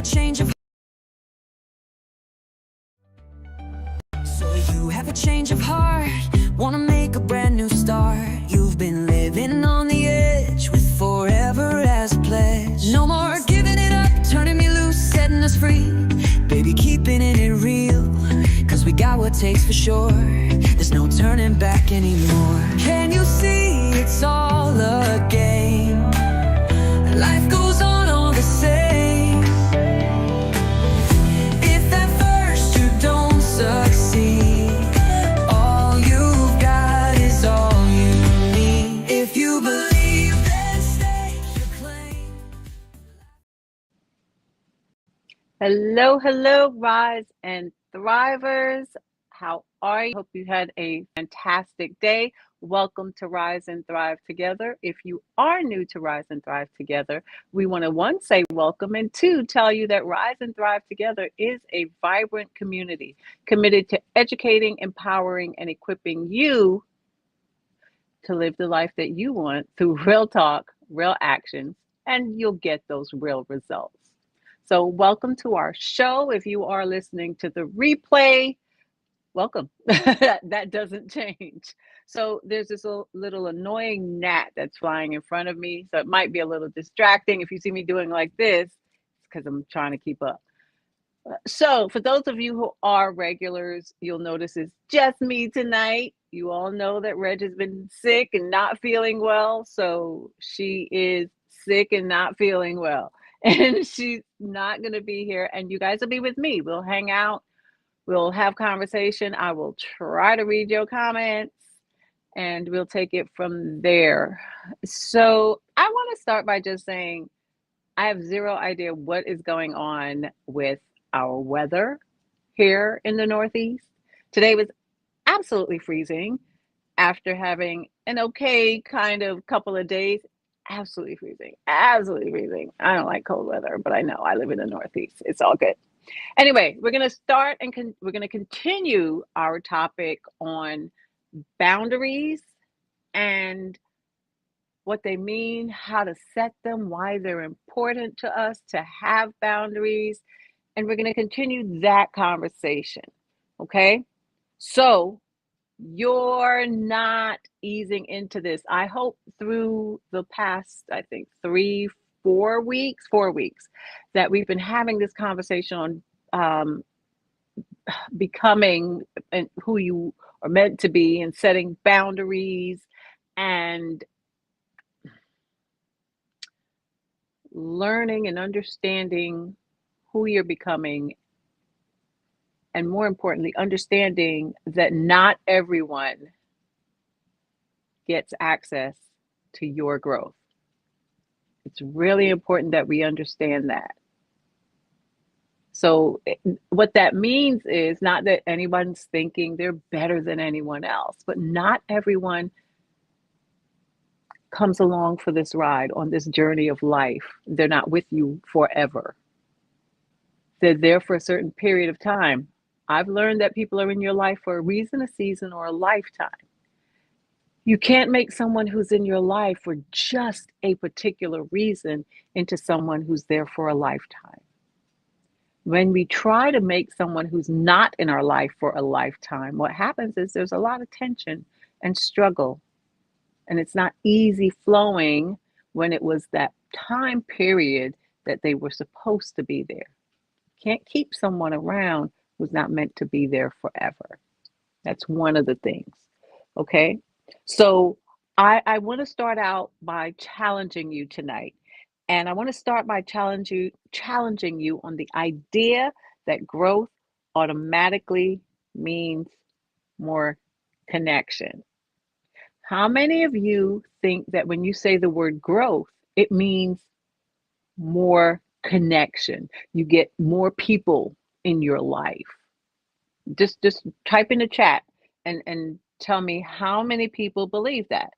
a change of you have a change of heart, wanna make a brand new start. You've been living on the edge with forever as a pledge. No more giving it up, turning me loose, setting us free. Baby, keeping it real, cause we got what takes for sure. There's no turning back anymore. Can you see it's all a game? Life goes on all the same. If at first you don't succeed, all you've got is all you need. If you believe, then stake your claim. Hello, hello, Rise and Thrivers. How are you? Hope you had a fantastic day. Welcome to Rise and Thrive Together. If you are new to Rise and Thrive Together, we want to one, say welcome, and two, tell you that Rise and Thrive Together is a vibrant community committed to educating, empowering, and equipping you to live the life that you want through real talk, real actions, and you'll get those real results. So welcome to our show. If you are listening to the replay, welcome. That doesn't change. So there's this little annoying gnat that's flying in front of me. So it might be a little distracting. If you see me doing like this, it's because I'm trying to keep up. So for those of you who are regulars, you'll notice it's just me tonight. You all know that Reg has been sick and not feeling well. So she is sick and not feeling well. And she's not going to be here. And you guys will be with me. We'll hang out. We'll have conversation. I will try to read your comments and we'll take it from there. So I want to start by just saying I have zero idea what is going on with our weather here in the Northeast. Today was absolutely freezing after having an okay kind of couple of days. Absolutely freezing. Absolutely freezing. I don't like cold weather, but I know I live in the Northeast. It's all good. Anyway, we're going to start and we're going to continue our topic on boundaries and what they mean, how to set them, why they're important to us to have boundaries. And we're going to continue that conversation. Okay. So you're not easing into this. I hope through the past, I think 4 weeks, that we've been having this conversation on becoming and who you are meant to be and setting boundaries and learning and understanding who you're becoming. And more importantly, understanding that not everyone gets access to your growth. It's really important that we understand that. So what that means is not that anyone's thinking they're better than anyone else, but not everyone comes along for this ride on this journey of life. They're not with you forever. They're there for a certain period of time. I've learned that people are in your life for a reason, a season, or a lifetime. You can't make someone who's in your life for just a particular reason into someone who's there for a lifetime. When we try to make someone who's not in our life for a lifetime, what happens is there's a lot of tension and struggle. And it's not easy flowing when it was that time period that they were supposed to be there. Can't keep someone around who's not meant to be there forever. That's one of the things. Okay. So I want to start out by challenging you tonight. And I want to start by challenging you on the idea that growth automatically means more connection. How many of you think that when you say the word growth, it means more connection? You get more people in your life. Just type in the chat and tell me how many people believe that.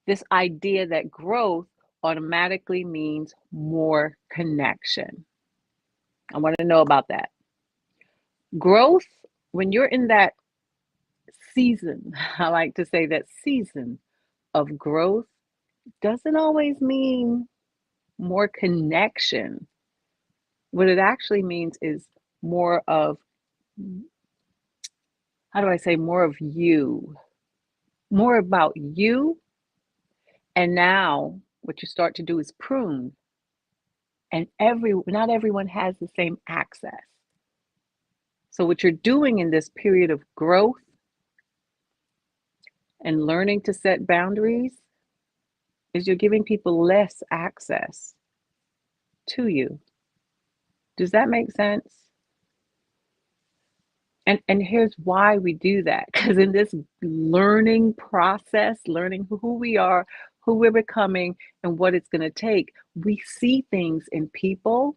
This idea that growth automatically means more connection. I want to know about that. Growth, when you're in that season, I like to say that season of growth, doesn't always mean more connection. What it actually means is more of, how do I say, more of you, more about you. And now what you start to do is prune. And not everyone has the same access. So what you're doing in this period of growth and learning to set boundaries is you're giving people less access to you. Does that make sense? And here's why we do that. Because in this learning process, learning who we are, who we're becoming, and what it's going to take, we see things in people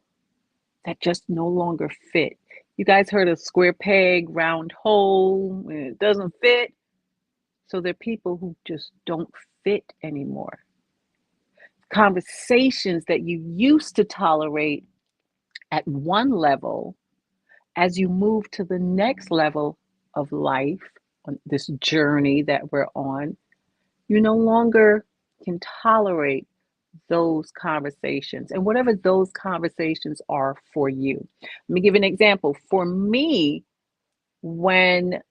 that just no longer fit. You guys heard of square peg, round hole, and it doesn't fit. So they're people who just don't fit anymore. Conversations that you used to tolerate at one level, as you move to the next level of life, on this journey that we're on, you no longer can tolerate those conversations and whatever those conversations are for you. Let me give an example. For me, when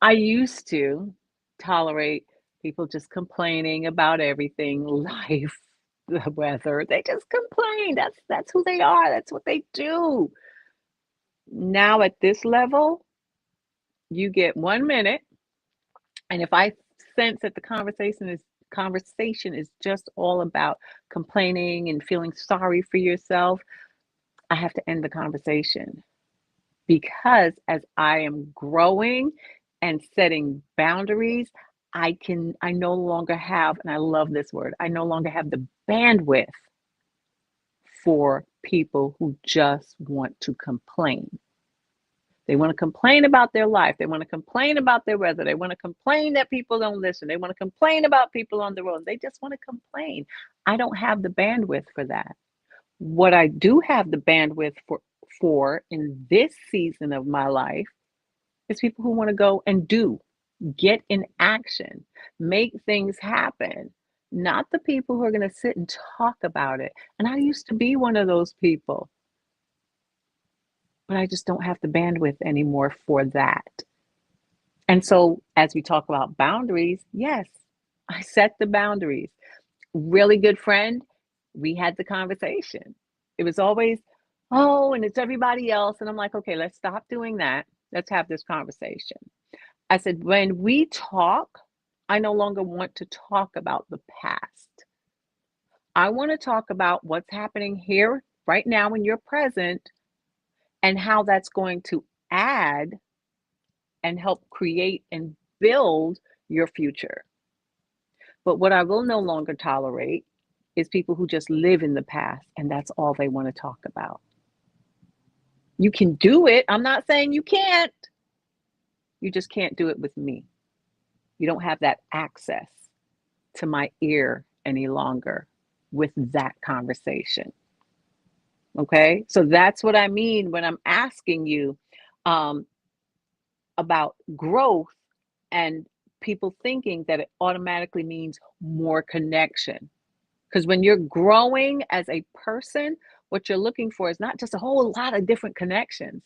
I used to tolerate people just complaining about everything, life, the weather, they just complain. That's who they are. That's what they do. Now at this level, you get 1 minute, and if I sense that the conversation is just all about complaining and feeling sorry for yourself, I have to end the conversation. Because as I am growing and setting boundaries, I no longer have, and I love this word, I no longer have the bandwidth for people who just want to complain. They want to complain about their life. They want to complain about their weather. They want to complain that people don't listen. They want to complain about people on the road. They just want to complain. I don't have the bandwidth for that. What I do have the bandwidth for in this season of my life is people who want to go and get in action, make things happen, not the people who are going to sit and talk about it. And I used to be one of those people, but I just don't have the bandwidth anymore for that. And so as we talk about boundaries, yes, I set the boundaries. Really good friend, we had the conversation. It was always, oh, and it's everybody else. And I'm like, okay, let's stop doing that. Let's have this conversation. I said, when we talk, I no longer want to talk about the past. I want to talk about what's happening here right now in your present and how that's going to add and help create and build your future. But what I will no longer tolerate is people who just live in the past and that's all they want to talk about. You can do it. I'm not saying you can't. You just can't do it with me. You don't have that access to my ear any longer with that conversation. Okay? So that's what I mean when I'm asking you about growth and people thinking that it automatically means more connection. Because when you're growing as a person, what you're looking for is not just a whole lot of different connections,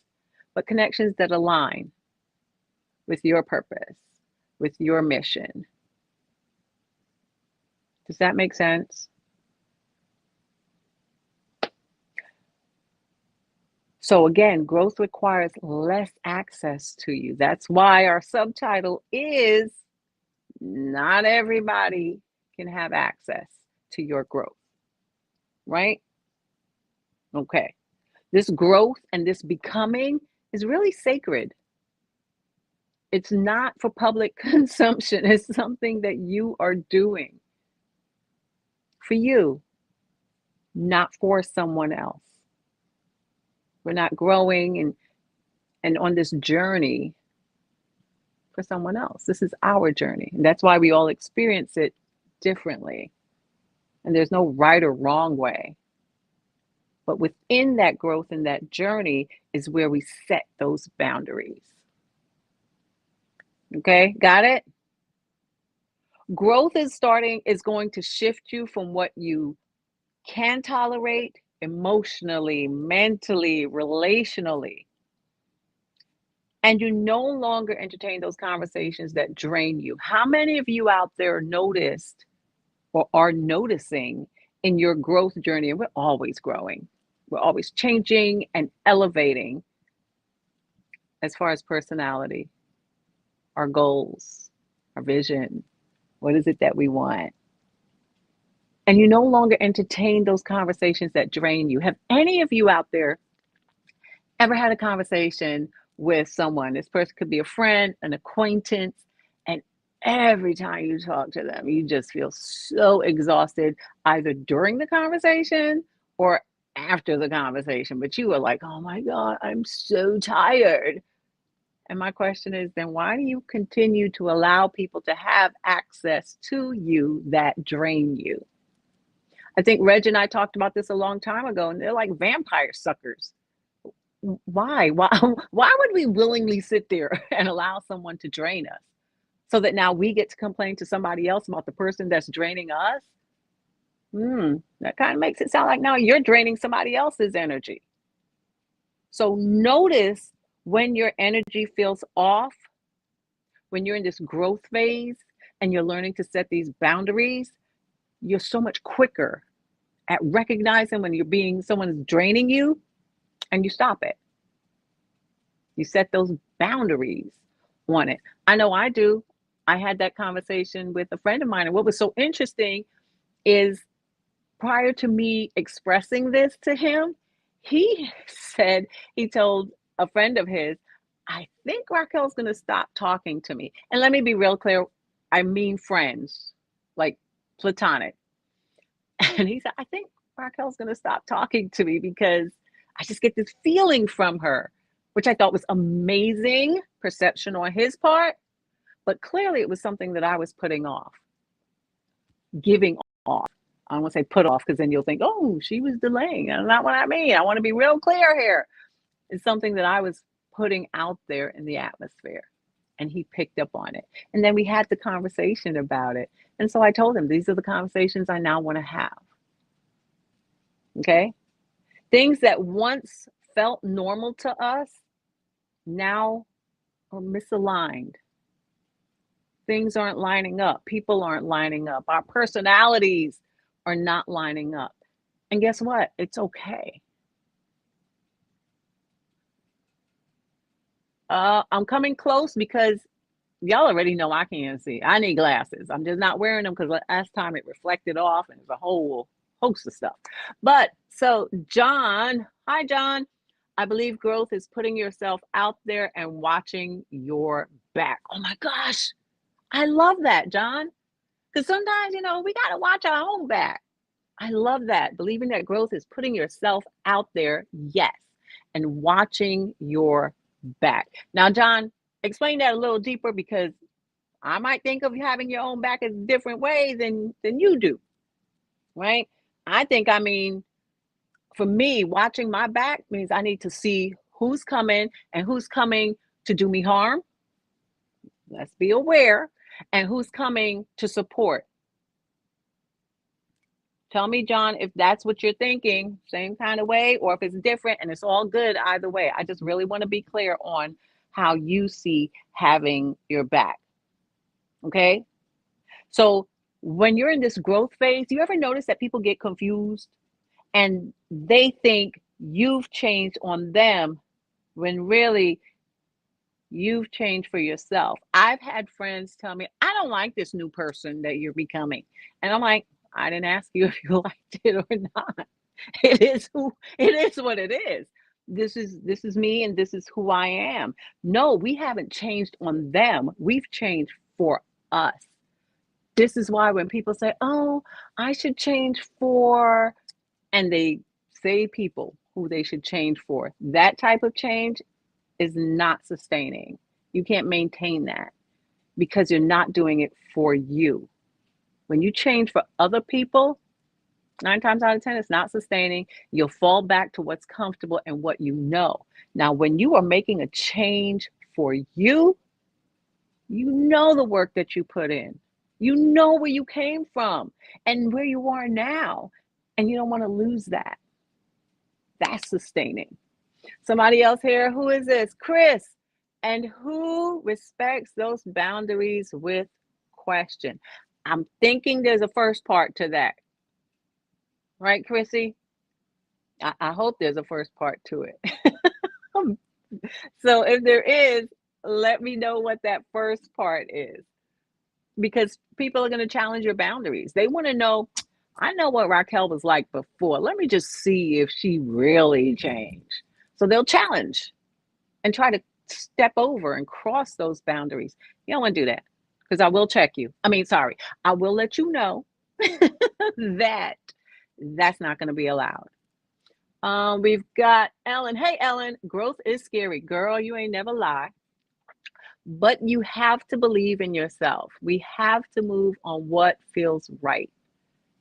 but connections that align with your purpose, with your mission. Does that make sense? So again, growth requires less access to you. That's why our subtitle is not everybody can have access to your growth, right? Okay. This growth and this becoming is really sacred. It's not for public consumption. It's something that you are doing for you, not for someone else. We're not growing and on this journey for someone else. This is our journey. And that's why we all experience it differently. And there's no right or wrong way. But within that growth and that journey is where we set those boundaries. Okay, got it? Growth is going to shift you from what you can tolerate emotionally, mentally, relationally. And you no longer entertain those conversations that drain you. How many of you out there noticed or are noticing in your growth journey? And we're always growing, we're always changing and elevating as far as personality, our goals, our vision. What is it that we want? And you no longer entertain those conversations that drain you. Have any of you out there ever had a conversation with someone? This person could be a friend, an acquaintance, and every time you talk to them, you just feel so exhausted, either during the conversation or after the conversation. But you are like, oh my God, I'm so tired. And my question is, then why do you continue to allow people to have access to you that drain you? I think Reg and I talked about this a long time ago, and they're like vampire suckers. Why? Why would we willingly sit there and allow someone to drain us so that now we get to complain to somebody else about the person that's draining us? That kind of makes it sound like now you're draining somebody else's energy. So notice when your energy feels off, when you're in this growth phase and you're learning to set these boundaries, you're so much quicker at recognizing when someone's draining you, and you stop it. You set those boundaries on it. I know I do. I had that conversation with a friend of mine, and what was so interesting is prior to me expressing this to him, he told a friend of his, I think Raquel's going to stop talking to me. And let me be real clear, I mean friends, like platonic. And he said, I think Raquel's going to stop talking to me because I just get this feeling from her, which I thought was amazing perception on his part. But clearly it was something that I was putting off, giving off. I don't want to say put off, because then you'll think, oh, she was delaying. That's not what I mean. I want to be real clear here. It's something that I was putting out there in the atmosphere, and he picked up on it. And then we had the conversation about it. And so I told him, these are the conversations I now want to have. Okay? Things that once felt normal to us now are misaligned. Things aren't lining up. People aren't lining up. Our personalities are not lining up. And guess what? It's okay. I'm coming close because y'all already know I can't see. I need glasses. I'm just not wearing them because last time it reflected off and it's a whole host of stuff. But so John, hi John. I believe growth is putting yourself out there and watching your back. Oh my gosh. I love that, John. Because sometimes, we got to watch our own back. I love that. Believing that growth is putting yourself out there, yes, and watching your back. Now, John, explain that a little deeper, because I might think of having your own back as a different way than you do, right? I mean, for me, watching my back means I need to see who's coming and who's coming to do me harm. Let's be aware. And who's coming to support. Tell me, John, if that's what you're thinking, same kind of way, or if it's different, and it's all good either way. I just really want to be clear on how you see having your back. Okay? So when you're in this growth phase, do you ever notice that people get confused and they think you've changed on them when really you've changed for yourself? I've had friends tell me, I don't like this new person that you're becoming. And I'm like, I didn't ask you if you liked it or not. It is what it is. This is me, and this is who I am. No, we haven't changed on them. We've changed for us. This is why when people say, oh, I should change for, and they say people who they should change for, that type of change is not sustaining. You can't maintain that because you're not doing it for you. When you change for other people, 9 times out of 10, it's not sustaining. You'll fall back to what's comfortable and what you know. Now, when you are making a change for you, you know the work that you put in. You know where you came from and where you are now. And you don't want to lose that. That's sustaining. Somebody else here. Who is this? Chris. And who respects those boundaries with question? I'm thinking there's a first part to that. Right, Chrissy? I hope there's a first part to it. So if there is, let me know what that first part is. Because people are going to challenge your boundaries. They want to know, I know what Raquel was like before. Let me just see if she really changed. So they'll challenge and try to step over and cross those boundaries. You don't want to do that because I will check you. I will let you know that that's not going to be allowed. We've got Ellen. Hey, Ellen, growth is scary. Girl, you ain't never lie. But you have to believe in yourself. We have to move on what feels right.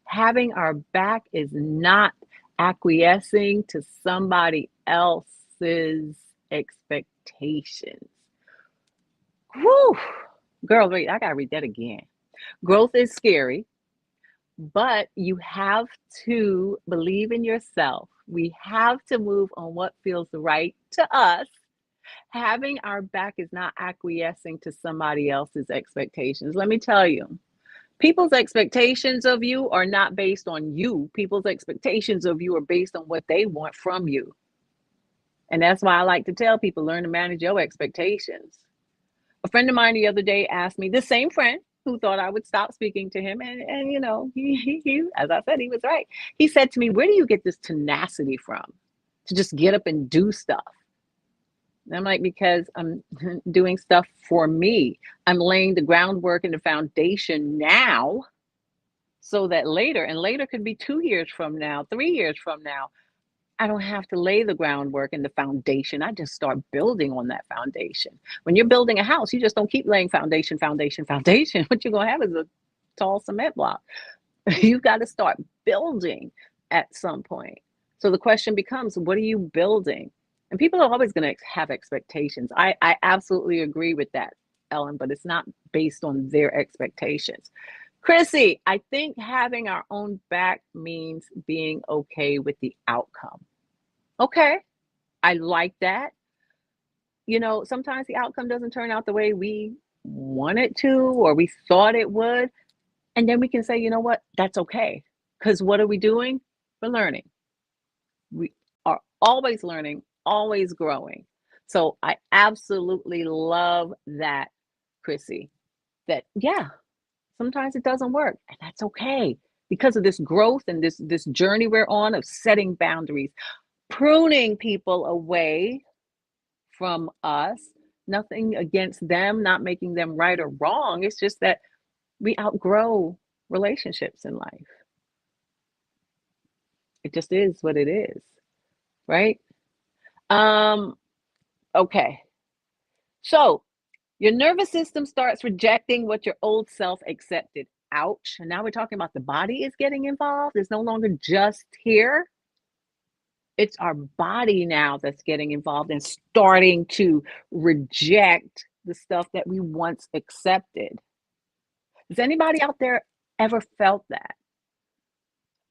Having our back is not acquiescing to somebody else's expectations. Whew. Girl, wait, I gotta read that again. Growth is scary, but you have to believe in yourself. We have to move on what feels right to us. Having our back is not acquiescing to somebody else's expectations. Let me tell you, people's expectations of you are not based on you. People's expectations of you are based on what they want from you. And that's why I like to tell people, learn to manage your expectations. A friend of mine the other day asked me, the same friend who thought I would stop speaking to him. And you know, he, as I said, he was right. He said to me, where do you get this tenacity from to just get up and do stuff? And I'm like, because I'm doing stuff for me. I'm laying the groundwork and the foundation now so that later, and later could be 2 years from now, 3 years from now, I don't have to lay the groundwork and the foundation. I just start building on that foundation. When you're building a house, you just don't keep laying foundation. What you're going to have is a tall cement block. You've got to start building at some point. So the question becomes, what are you building? And people are always going to have expectations. I absolutely agree with that, Ellen, but it's not based on their expectations. Chrissy, I think having our own back means being okay with the outcome. Okay, I like that. You know, sometimes the outcome doesn't turn out the way we want it to or we thought it would. And then we can say, you know what, that's okay. Because what are we doing? We're learning. We are always learning, always growing. So I absolutely love that, Chrissy, that, yeah, sometimes it doesn't work, and that's okay because of this growth and this journey we're on of setting boundaries, pruning people away from us. Nothing against them, not making them right or wrong. It's just that we outgrow relationships in life. It just is what it is, right? Okay. So your nervous system starts rejecting what your old self accepted. Ouch. And now we're talking about the body is getting involved. It's no longer just here. It's our body now that's getting involved and starting to reject the stuff that we once accepted. Has anybody out there ever felt that?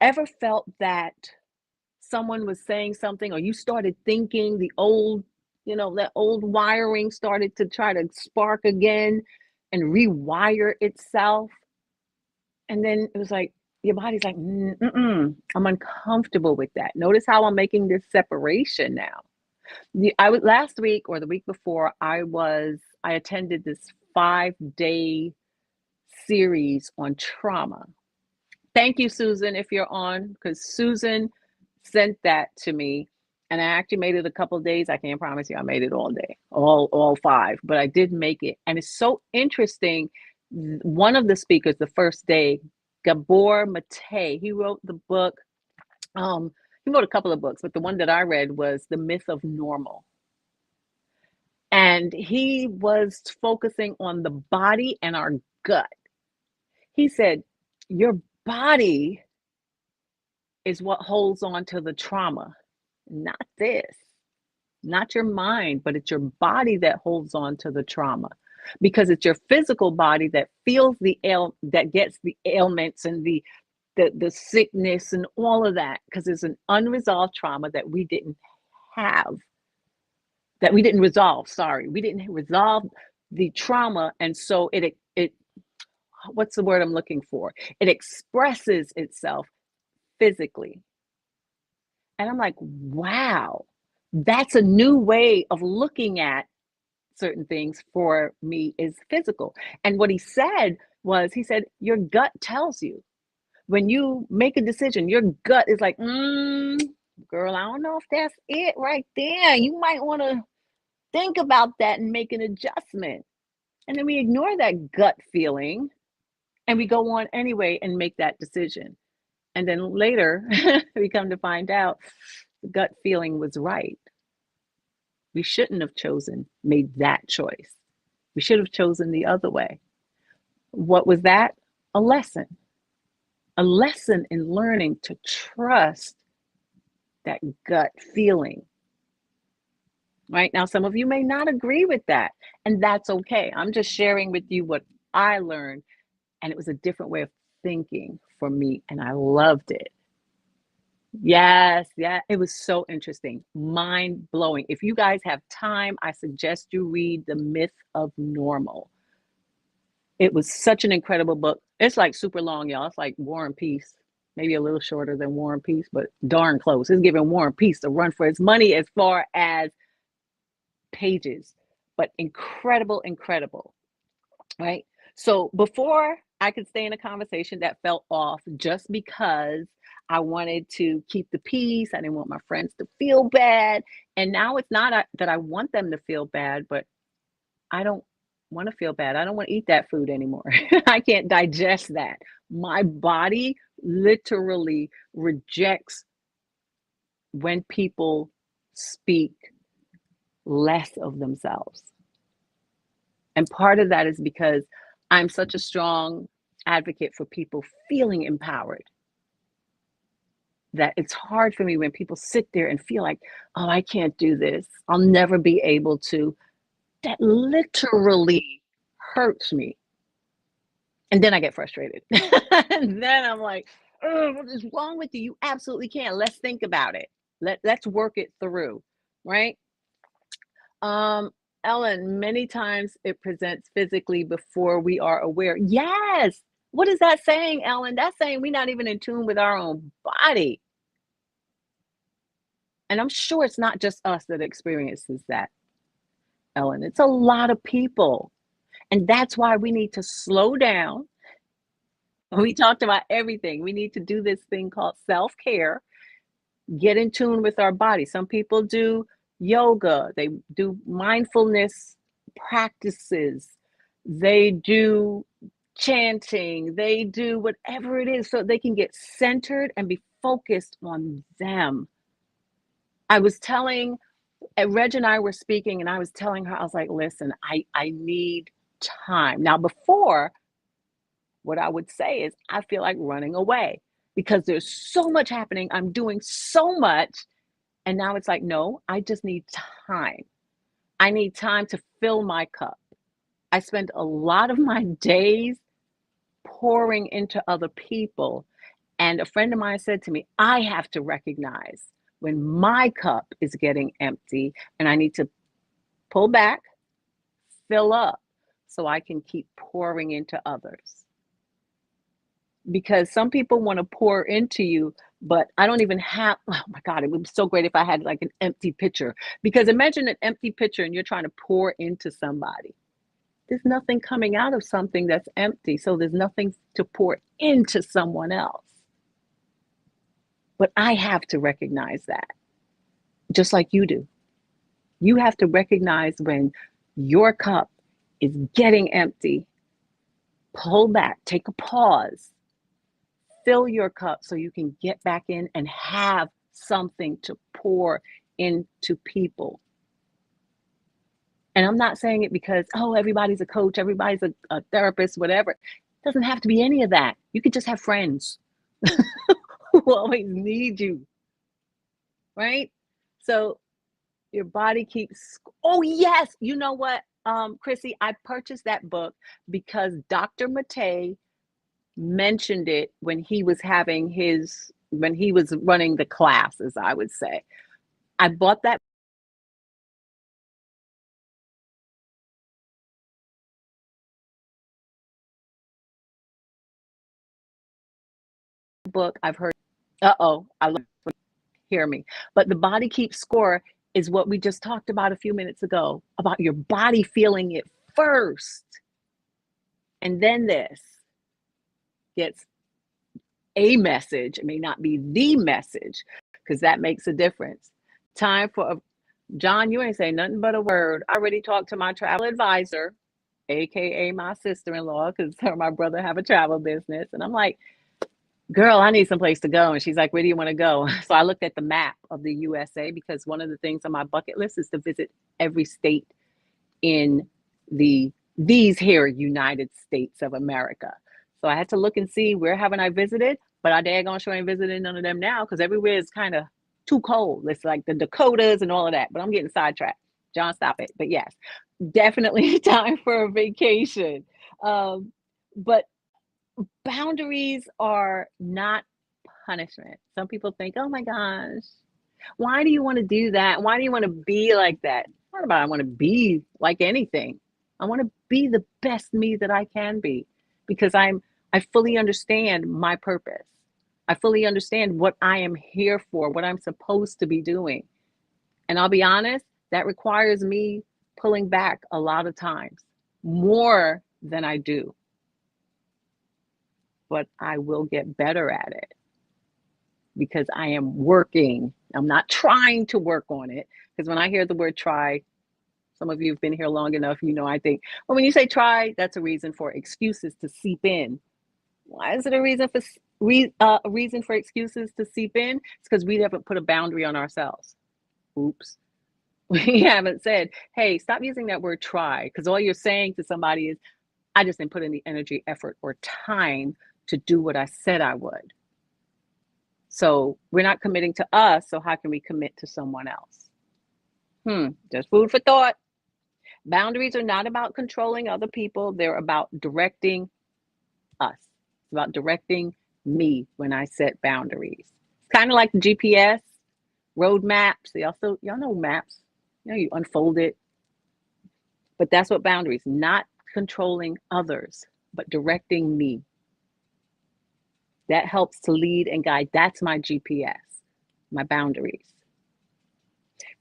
Ever felt that someone was saying something or you started thinking the old, that old wiring started to try to spark again and rewire itself? And then it was like, your body's like, I'm uncomfortable with that. Notice how I'm making this separation now. I was last week or the week before, I attended this 5-day series on trauma. Thank you, Susan, if you're on, because Susan sent that to me. And I actually made it a couple of days. I can't promise you I made it all day, all 5, but I did make it. And it's so interesting. One of the speakers, the first day, Gabor Mate, he wrote the book. He wrote a couple of books, but the one that I read was The Myth of Normal. And he was focusing on the body and our gut. He said, your body is what holds on to the trauma, not this, not your mind, but it's your body that holds on to the trauma, because it's your physical body that feels that gets the ailments and the the sickness and all of that, because it's an unresolved trauma that we didn't have, that we didn't resolve. Sorry, we didn't resolve the trauma, and so it what's the word I'm looking for? It expresses itself physically. And I'm like, wow, that's a new way of looking at certain things for me is physical. And what he said was, he said, your gut tells you. When you make a decision, your gut is like, girl, I don't know if that's it right there. You might want to think about that and make an adjustment. And then we ignore that gut feeling and we go on anyway and make that decision. And then later, we come to find out the gut feeling was right. We shouldn't have made that choice. We should have chosen the other way. What was that? A lesson in learning to trust that gut feeling. Right now, some of you may not agree with that, and that's okay. I'm just sharing with you what I learned, and it was a different way of thinking for me, and I loved it. Yes, yeah, it was so interesting, mind blowing. If you guys have time, I suggest you read The Myth of Normal. It was such an incredible book. It's like super long, y'all. It's like War and Peace, maybe a little shorter than War and Peace, but darn close. It's giving War and Peace a run for its money as far as pages, but incredible, right? So before I could stay in a conversation that felt off just because I wanted to keep the peace, I didn't want my friends to feel bad. And now it's not that I want them to feel bad, but I don't want to feel bad. I don't want to eat that food anymore. I can't digest that. My body literally rejects when people speak less of themselves. And part of that is because I'm such a strong advocate for people feeling empowered that it's hard for me when people sit there and feel like, oh, I can't do this. I'll never be able to. That literally hurts me. And then I get frustrated. And then I'm like, oh, what is wrong with you? You absolutely can. Let's think about it. Let's work it through, right? Ellen, many times it presents physically before we are aware. Yes. What is that saying, Ellen? That's saying we're not even in tune with our own body. And I'm sure it's not just us that experiences that, Ellen. It's a lot of people. And that's why we need to slow down. We talked about everything. We need to do this thing called self-care, get in tune with our body. Some people do yoga, they do mindfulness practices, they do chanting, they do whatever it is so they can get centered and be focused on them. I was telling Reg and I were speaking, and I was telling her, I was like, listen, I need time. Now, before, what I would say is I feel like running away because there's so much happening. I'm doing so much. And now it's like, no, I just need time. I need time to fill my cup. I spend a lot of my days pouring into other people. And a friend of mine said to me, I have to recognize when my cup is getting empty and I need to pull back, fill up so I can keep pouring into others. Because some people want to pour into you, but I don't even have, oh my God, it would be so great if I had like an empty pitcher. Because imagine an empty pitcher and you're trying to pour into somebody. There's nothing coming out of something that's empty. So there's nothing to pour into someone else. But I have to recognize that, just like you do. You have to recognize when your cup is getting empty. Pull back, take a pause. Fill your cup so you can get back in and have something to pour into people. And I'm not saying it because, oh, everybody's a coach, everybody's a therapist, whatever. It doesn't have to be any of that. You could just have friends who always need you, right? So your body keeps, oh, yes. You know what, Chrissy, I purchased that book because Dr. Matei mentioned it when he was when he was running the classes, I would say. I bought that book. I've heard, uh-oh, I love, hear me. But the body keeps score is what we just talked about a few minutes ago, about your body feeling it first. And then this gets a message. It may not be the message, because that makes a difference. Time for John, you ain't saying nothing but a word. I already talked to my travel advisor, aka my sister-in-law, because her and my brother have a travel business. And I'm like, girl, I need some place to go. And she's like, where do you want to go? So I looked at the map of the USA, because one of the things on my bucket list is to visit every state in these here United States of America. So I had to look and see, where haven't I visited? But I daggone sure ain't visited none of them now, because everywhere is kind of too cold. It's like the Dakotas and all of that. But I'm getting sidetracked. John, stop it. But yes, definitely time for a vacation. But boundaries are not punishment. Some people think, oh my gosh, why do you want to do that? Why do you want to be like that? Not about I want to be like anything. I want to be the best me that I can be, because I fully understand my purpose. I fully understand what I am here for, what I'm supposed to be doing. And I'll be honest, that requires me pulling back a lot of times, more than I do. But I will get better at it, because I am working. I'm not trying to work on it, because when I hear the word try, some of you have been here long enough, I think, well, when you say try, that's a reason for excuses to seep in. Why is it a reason for a reason for excuses to seep in? It's because we haven't put a boundary on ourselves. Oops. We haven't said, hey, stop using that word try, because all you're saying to somebody is, I just didn't put in the energy, effort, or time to do what I said I would. So we're not committing to us, so how can we commit to someone else? Just food for thought. Boundaries are not about controlling other people. They're about directing us. It's about directing me when I set boundaries. It's kind of like the GPS, road maps. Y'all know maps. You unfold it. But that's what boundaries, not controlling others, but directing me. That helps to lead and guide. That's my GPS, my boundaries.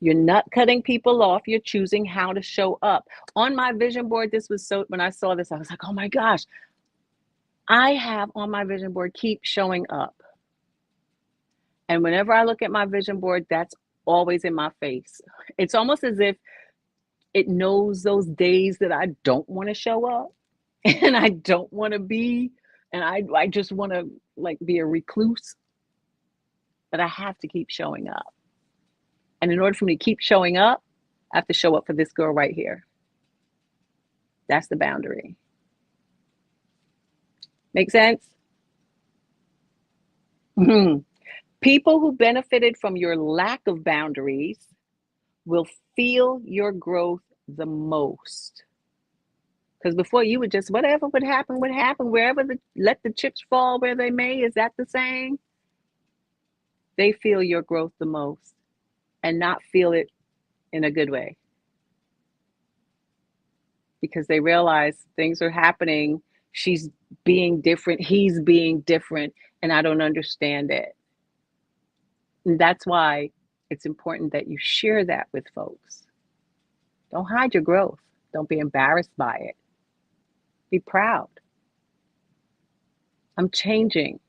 You're not cutting people off. You're choosing how to show up. On my vision board, when I saw this, I was like, oh my gosh, I have on my vision board, keep showing up. And whenever I look at my vision board, that's always in my face. It's almost as if it knows those days that I don't want to show up and I don't want to be, and I just want to be a recluse, but I have to keep showing up. And in order for me to keep showing up, I have to show up for this girl right here. That's the boundary. Make sense? People who benefited from your lack of boundaries will feel your growth the most. Because before, you would just, whatever would happen, wherever let the chips fall where they may. Is that the saying? They feel your growth the most, and not feel it in a good way, because they realize things are happening. She's being different. He's being different. And I don't understand it. And that's why it's important that you share that with folks. Don't hide your growth. Don't be embarrassed by it. Be proud. I'm changing.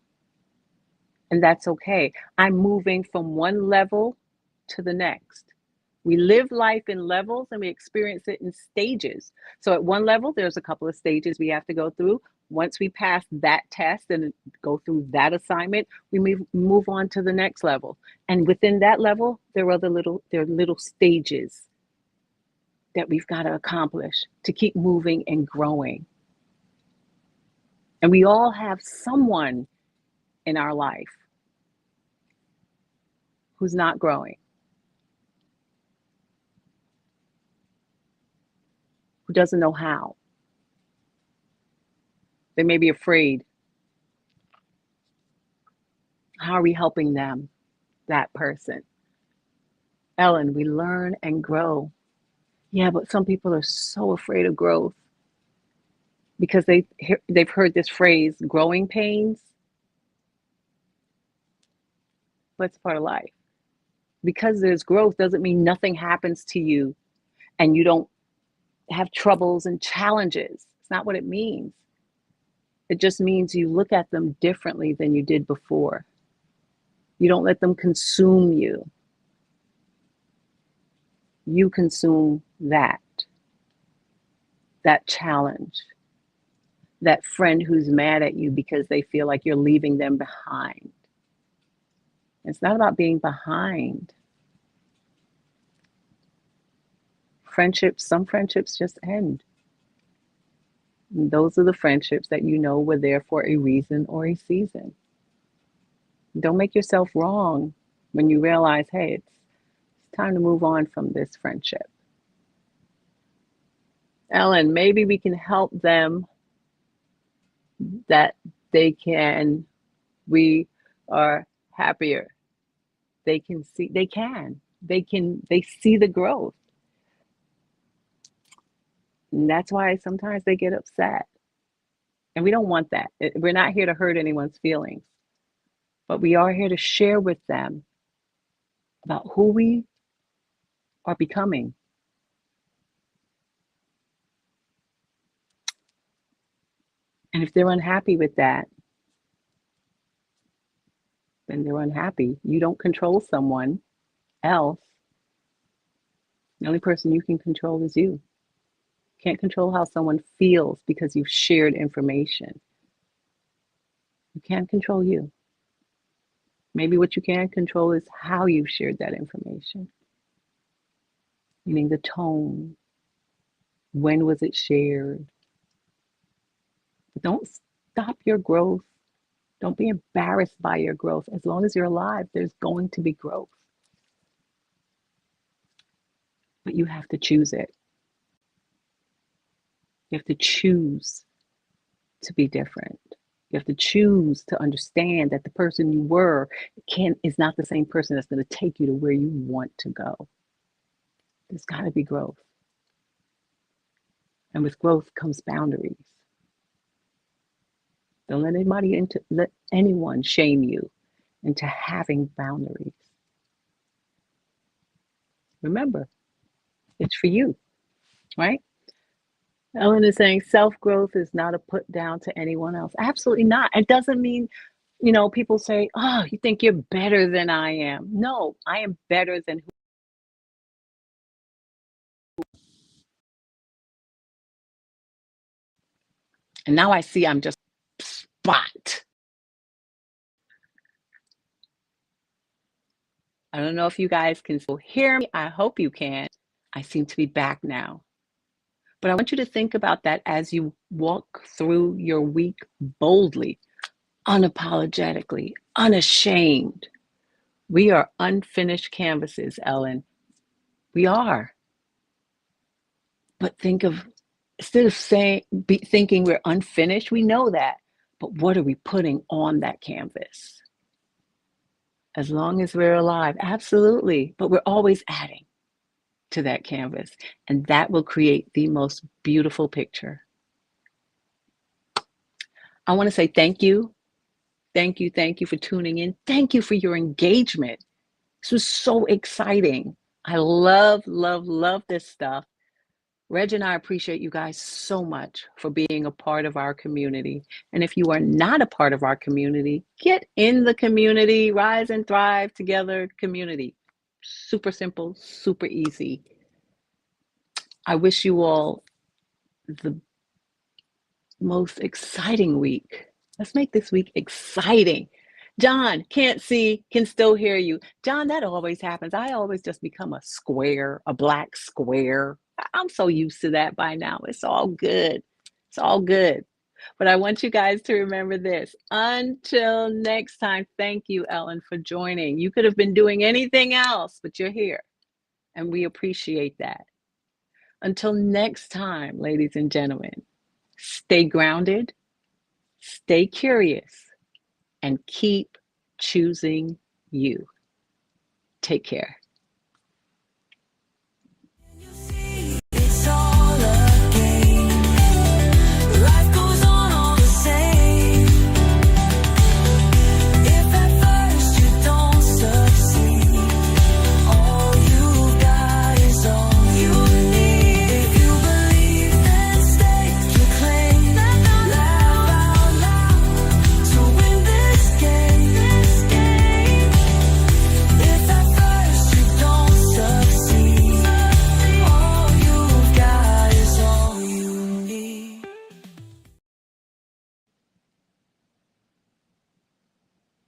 And that's okay. I'm moving from one level to the next. We live life in levels and we experience it in stages. So at one level, there's a couple of stages we have to go through. Once we pass that test and go through that assignment, we move on to the next level. And within that level, there are little stages that we've got to accomplish to keep moving and growing. And we all have someone in our life who's not growing, who doesn't know how. They may be afraid How are we helping them, that person? Ellen, we learn and grow. Yeah, but some people are so afraid of growth because they've heard this phrase, growing pains, but it's part of life. Because there's growth doesn't mean nothing happens to you and you don't have troubles and challenges. It's not what it means. It just means you look at them differently than you did before. You don't let them consume you. You consume that challenge, that friend who's mad at you because they feel like you're leaving them behind. It's not about being behind. Friendships, some friendships just end. And those are the friendships that you know were there for a reason or a season. Don't make yourself wrong when you realize, hey, it's time to move on from this friendship. Ellen, maybe we can help them that we are happier. They see the growth. And that's why sometimes they get upset. And we don't want that. We're not here to hurt anyone's feelings, but we are here to share with them about who we are becoming. And if they're unhappy with that, then they're unhappy. You don't control someone else. The only person you can control is you. Can't control how someone feels because you've shared information. You can't control you. Maybe what you can control is how you've shared that information, meaning the tone. When was it shared? But don't stop your growth. Don't be embarrassed by your growth. As long as you're alive, there's going to be growth. But you have to choose it. You have to choose to be different. You have to choose to understand that the person you were is not the same person that's going to take you to where you want to go. There's got to be growth. And with growth comes boundaries. Don't let anyone shame you into having boundaries. Remember, it's for you, right? Ellen is saying self-growth is not a put down to anyone else. Absolutely not. It doesn't mean, people say, oh, you think you're better than I am. No, I am better than who. And now I see I'm just spot. I don't know if you guys can still hear me. I hope you can. I seem to be back now. But I want you to think about that as you walk through your week boldly, unapologetically, unashamed. We are unfinished canvases, Ellen. We are. But instead of thinking we're unfinished, we know that. But what are we putting on that canvas? As long as we're alive, absolutely. But we're always adding to that canvas. And that will create the most beautiful picture. I want to say thank you. Thank you. Thank you for tuning in. Thank you for your engagement. This was so exciting. I love, love, love this stuff. Reg and I appreciate you guys so much for being a part of our community. And if you are not a part of our community, get in the community, rise and thrive together community. Super simple, super easy. I wish you all the most exciting week. Let's make this week exciting. John, can't see, can still hear you. John, that always happens. I always just become a square, a black square. I'm so used to that by now. It's all good. It's all good. But I want you guys to remember this. Until next time, thank you, Ellen, for joining. You could have been doing anything else, but you're here. And we appreciate that. Until next time, ladies and gentlemen, stay grounded, stay curious, and keep choosing you. Take care.